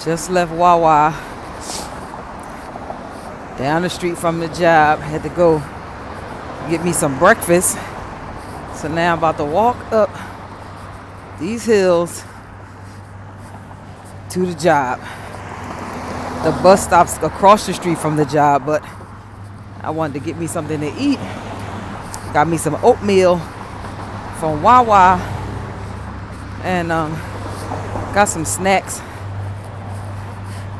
Just left Wawa down the street from the job. Had to go get me some breakfast. So now I'm about to walk up these hills to the job. The bus stops across the street from the job, but I wanted to get me something to eat. Got me some oatmeal from Wawa and got some snacks.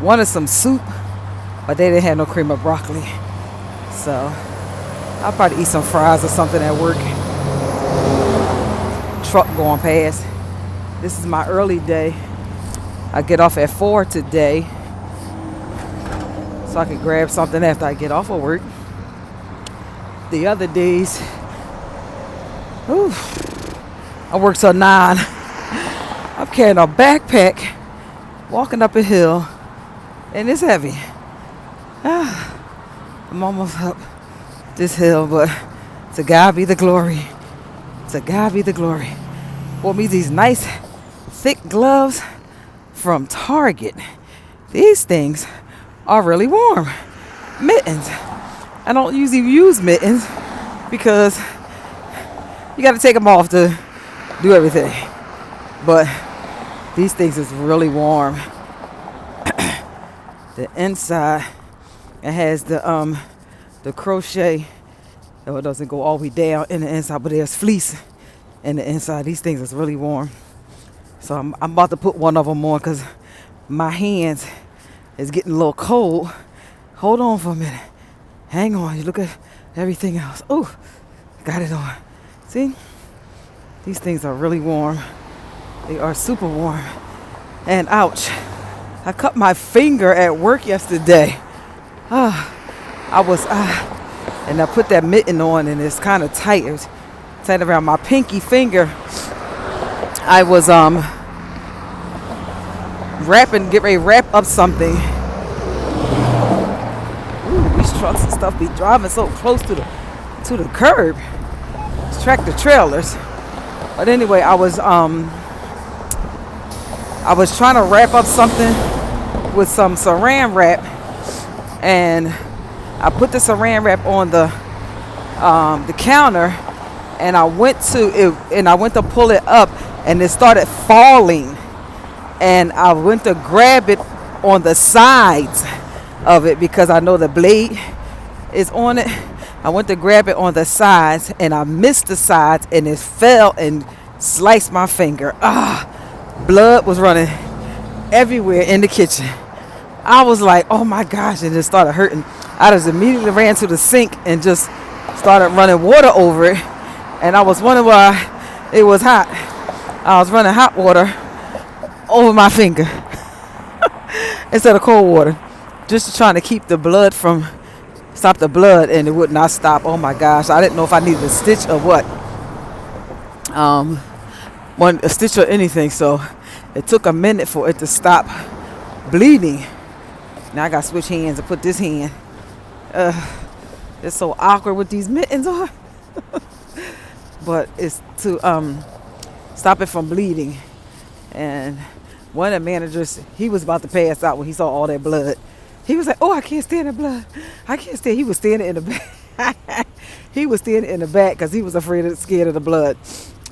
Wanted some soup, but they didn't have no cream of broccoli. So I'll probably eat some fries or something at work. Truck going past. This is my early day. I get off at 4 today, so I can grab something after I get off of work. The other days, I work till 9. I'm carrying a backpack, walking up a hill, and it's heavy. I'm almost up this hill, but to God be the glory. To God be the glory. Bought me these nice thick gloves from Target. These things are really warm. Mittens. I don't usually use mittens because you got to take them off to do everything. But these things is really warm. The inside, it has the crochet. It doesn't go all the way down in the inside, but there's fleece in the inside. These things is really warm. So I'm about to put one of them on because my hands is getting a little cold. Hold on for a minute. Hang on. You look at everything else. Oh, got it on. See? These things are really warm. They are super warm. And ouch. I cut my finger at work yesterday. And I put that mitten on and it's kind of tight. It's tight around my pinky finger. I was get ready to wrap up something. Ooh, these trucks and stuff be driving so close to the curb. It's tractor trailers. But anyway, I was trying to wrap up something with some saran wrap, and I put the saran wrap on the counter, and I went to pull it up, and it started falling, and I went to grab it on the sides of it because I know the blade is on it. I went to grab it on the sides, and I missed the sides, and it fell and sliced my finger. Blood was running everywhere in the kitchen. I was like, oh my gosh, and it started hurting. I just immediately ran to the sink and just started running water over it. And I was wondering why it was hot. I was running hot water over my finger instead of cold water, just trying to keep the blood stop the blood, and it would not stop. Oh my gosh, I didn't know if I needed a stitch or what. A stitch or anything, so it took a minute for it to stop bleeding. Now I got to switch hands and put this hand. It's so awkward with these mittens on. But it's to stop it from bleeding. And one of the managers, he was about to pass out when he saw all that blood. He was like, oh, I can't stand the blood. I can't stand. He was standing in the back. He was standing in the back because he was scared of the blood.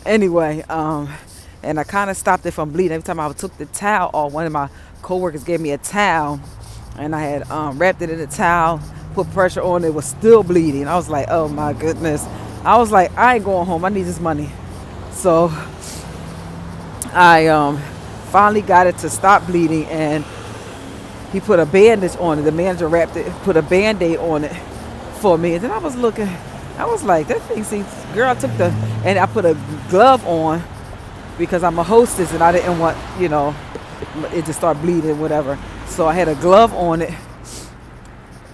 Anyway, and I kind of stopped it from bleeding. Every time I took the towel off, one of my coworkers gave me a towel, and I had wrapped it in a towel, put pressure on it, was still bleeding. I was like, oh my goodness. I was like, I ain't going home. I need this money. So I finally got it to stop bleeding, and he put a bandage on it. The manager put a Band-Aid on it for me. And then I was looking, I was like, that thing seems, girl, and I put a glove on because I'm a hostess and I didn't want, it to start bleeding, whatever. So I had a glove on it,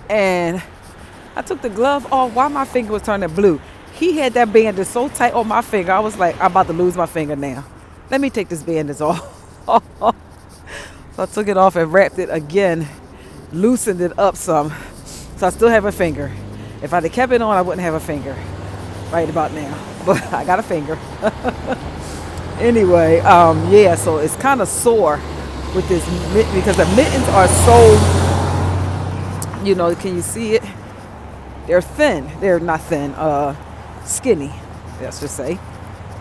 and I took the glove off while my finger was turning blue. He had that bandage so tight on my finger, I was like, I'm about to lose my finger now. Let me take this bandage off. So I took it off and wrapped it again, loosened it up some. So I still have a finger. If I'd have kept it on, I wouldn't have a finger right about now. But I got a finger. Anyway, so it's kind of sore. with this mitten because the mittens are so, can you see it? They're thin. They're not thin, skinny, let's just say.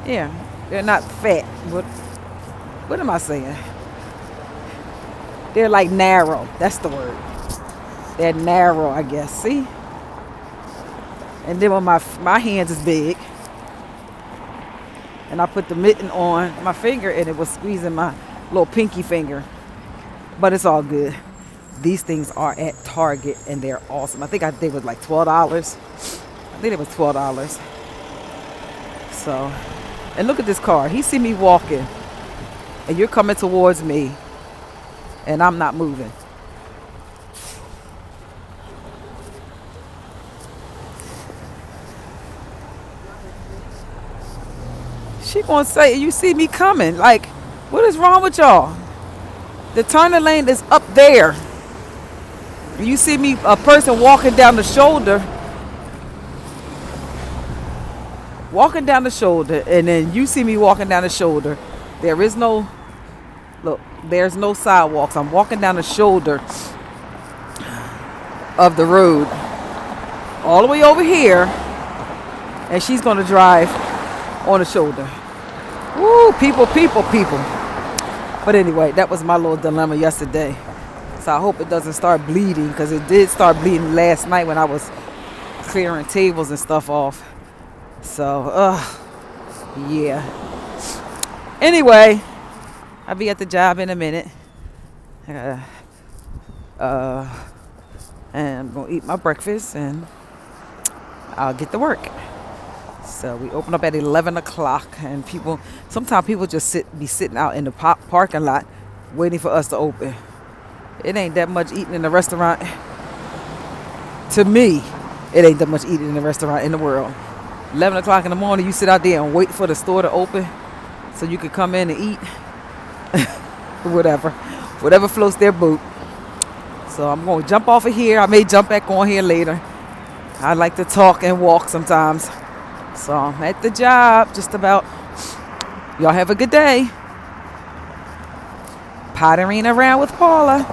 Yeah, they're not fat. What am I saying? They're like narrow. That's the word. They're narrow, I guess. See? And then when my hands is big, and I put the mitten on my finger, and it was squeezing my little pinky finger. But it's all good. These things are at Target, and they're awesome. I think they was like $12. I think it was $12. So, and look at this car. He see me walking, and you're coming towards me, and I'm not moving. She gonna say, you see me coming. Like, what is wrong with y'all? The turning lane is up there. You see me, a person walking down the shoulder, and then you see me walking down the shoulder. There's no sidewalks. I'm walking down the shoulder of the road, all the way over here, and she's gonna drive on the shoulder. Woo, people. But anyway, that was my little dilemma yesterday. So I hope it doesn't start bleeding, because it did start bleeding last night when I was clearing tables and stuff off. So, yeah. Anyway, I'll be at the job in a minute. And I'm going to eat my breakfast, and I'll get to work. So we open up at 11 o'clock, and sometimes people just be sitting out in the parking lot waiting for us to open. It ain't that much eating in the restaurant. To me, it ain't that much eating in the restaurant in the world. 11 o'clock in the morning, you sit out there and wait for the store to open so you can come in and eat. Whatever floats their boat. So I'm going to jump off of here. I may jump back on here later. I like to talk and walk sometimes. So I'm at the job just about. Y'all have a good day. Pottering around with Paula.